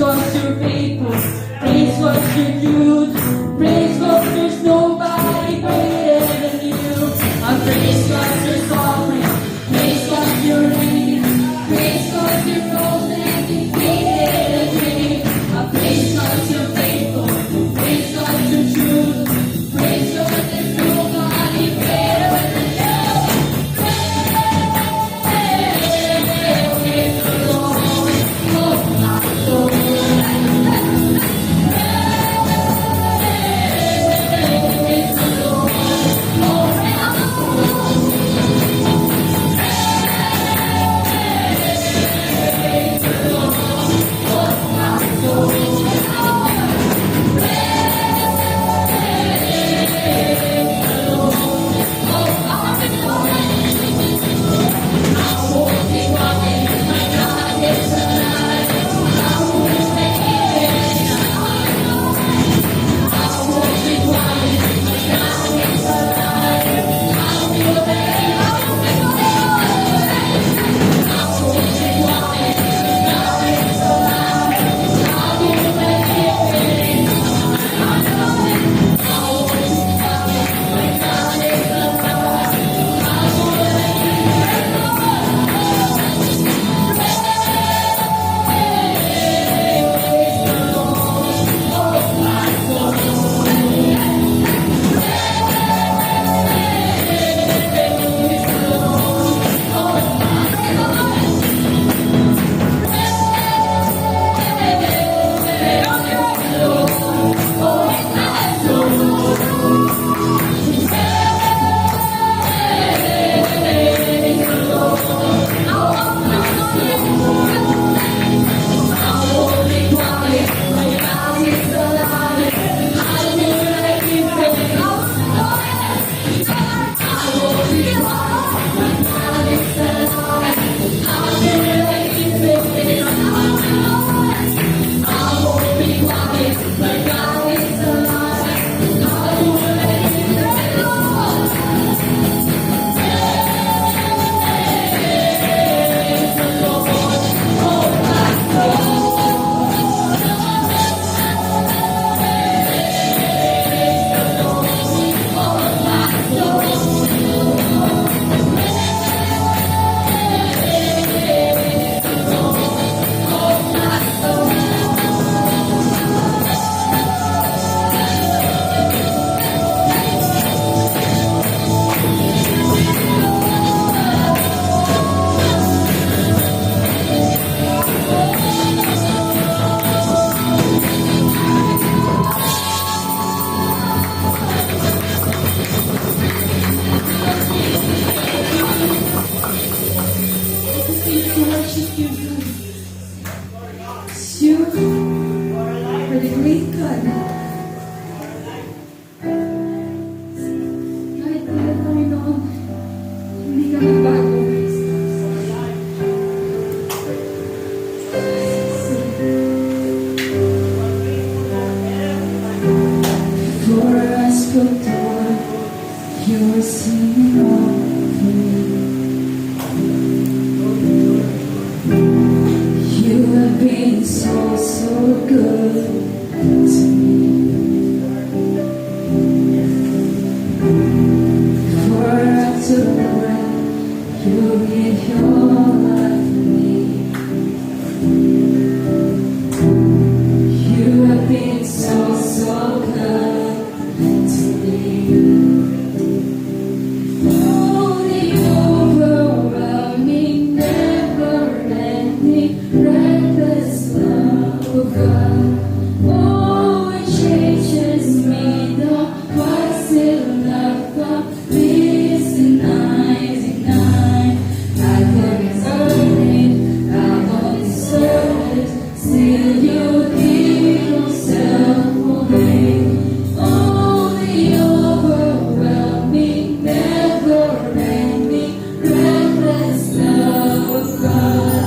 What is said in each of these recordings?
'cause you're faithful. Praise 'cause you're good. Praise 'cause there's nobody greater than you. I praise 'cause you're sovereign. Praise 'cause you're reigning. Praise 'cause you're golden and defeated and great. I praise 'cause you're faithful. Praise 'cause you're true. Praise 'cause there's nobody greater than you. Praise the Lord, oh my soul. Praise the Lord, oh my You are the great God. Kahit kailan kami noon, hindi ka nagbago. Before I spoke the word, you were singing all for me. You have been so, so good to me. Before I took a breath, you gave your life for me. You have been so, so good to me. Oh, the overwhelming, never-ending, reckless love of God. Oh, it changes me, though I still love God. This ignite. I couldn't earn it, I won't deserve it. Still, you give yourself away. Oh, the overwhelming, never-ending, reckless love of God.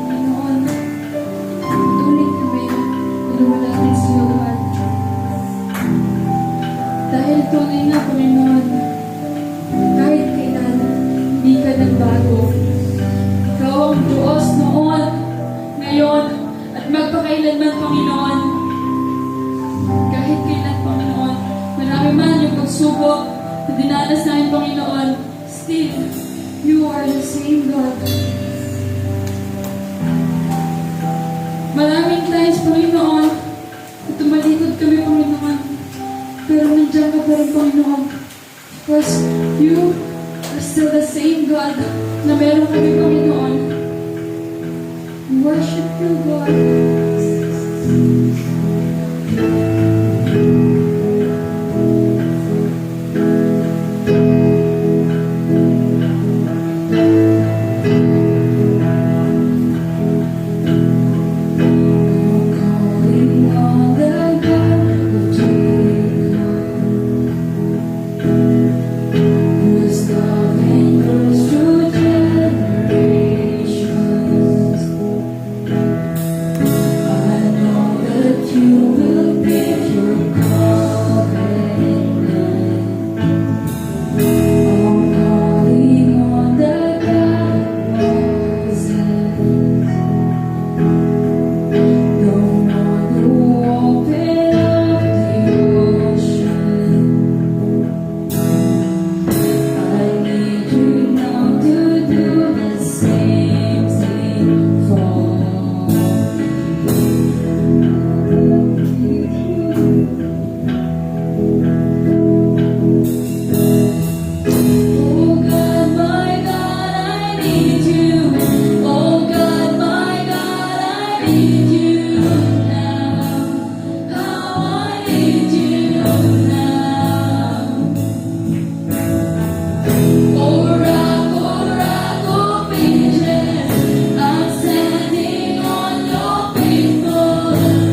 Panginoon, tuloy kami na lumalapit sa iyo, God. Dahil tunay na, Panginoon, kahit kailan, hindi ka nagbago. Ikaw ang Diyos noon, ngayon, at magpakailanman, Panginoon. Kahit kailan, Panginoon, marami man yung pagsubok na dinanas namin, Panginoon, still, you are the same God. Maraming times, Panginoon, na tumalikod kami, Panginoon. Pero nandiyan ka pa rin, Panginoon. Because you are still the same God na meron kami, Panginoon. We worship you, God. Calling on the God of Jacob, whose love endures through generations. I know that you will keep your covenant. I'm calling on the God of Moses, the one who opened up the ocean. I need you now to do the same thing for Oh God, my God, I need you. Oh God, my God, I need you now. How I need you now. Oh rock, of ages, I'm standing on your faithfulness.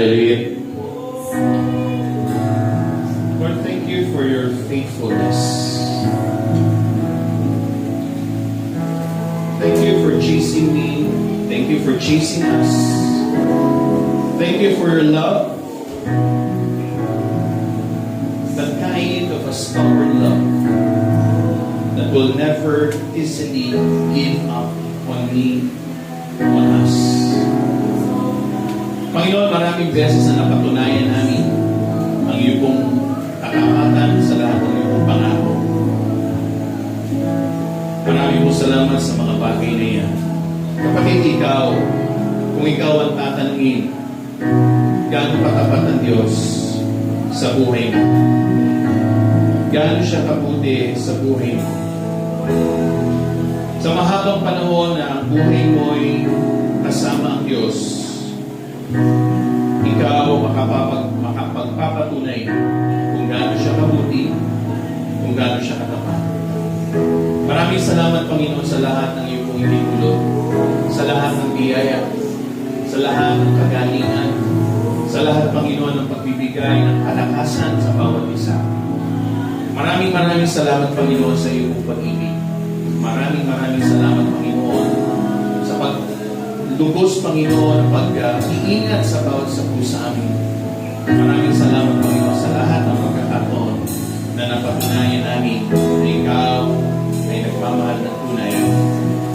Hallelujah. Lord, thank you for your faithfulness. Thank you for chasing me. Thank you for chasing us. Thank you for your love. The kind of a stubborn love that will never easily give up on me, on us. Panginoon, maraming beses na napatunayan namin ang iyong katapatan sa lahat ng iyong pangako. Maraming po salamat sa mga bagay na yan. Kapatid, ikaw, kung ikaw ang tatanungin, gaano katapat ang Diyos sa buhay mo? Gaano siya kabuti sa buhay mo? Sa mahabang panahon na ang buhay mo ay kasama ang Diyos, ikaw makapagpapatunay kung gaano siya kabuti, kung gaano siya katapat. Maraming salamat, Panginoon, sa lahat ng iyong initulog, sa lahat ng biyaya, sa lahat ng kagalingan, sa lahat, Panginoon, ng pagbibigay ng kalakasan sa bawat isa. Maraming salamat, Panginoon, sa iyong pag-ibig. Maraming salamat, Panginoon, sa paglubos, Panginoon, pag-iingat sa bawat sa pusa amin. Maraming salamat, Panginoon, sa lahat ng pagkakataon na napatunayan namin na ikaw ay nagmamahal ng tunay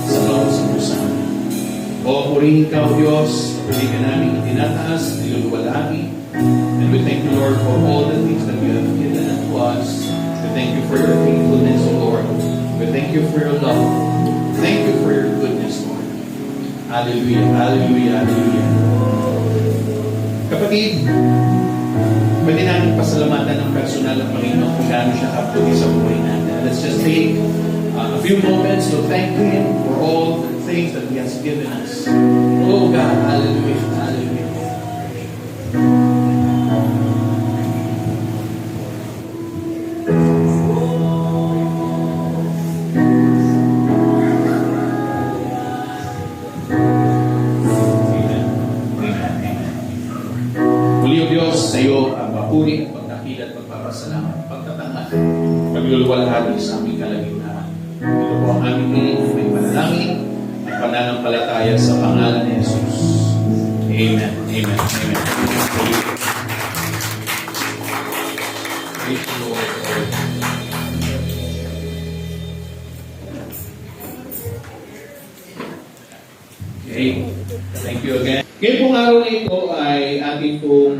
sa bawat sa pusa amin. O purihin ka, O Diyos, purihin ka namin itinataas, niluluwalhati. And we thank you, Lord, for all the things that you have given unto us. We thank you for your faithfulness, O Lord. We thank you for your love. Thank you for your goodness, Lord. Hallelujah, hallelujah, hallelujah. Kapatid, pwede natin pasalamatan ng personal ng Panginoon kung gaano siya kaputi sa buhay natin. Let's just take a few moments to thank Him for all the things that He has given us. Oh God, hallelujah, hallelujah. Muli o Diyos, sa iyo ang papuri at pagdakil at pagpapasalamat, pagtatanghal, pagluluwalhati sa aming kalagitnaan. Ito po ang aming hiling na may panalangin at pananampalataya sa pangalan ni Jesus. Amen. Amen. Amen. Praise the Lord. Okay. Thank you again. Ngayon pong araw na ito ay ating pong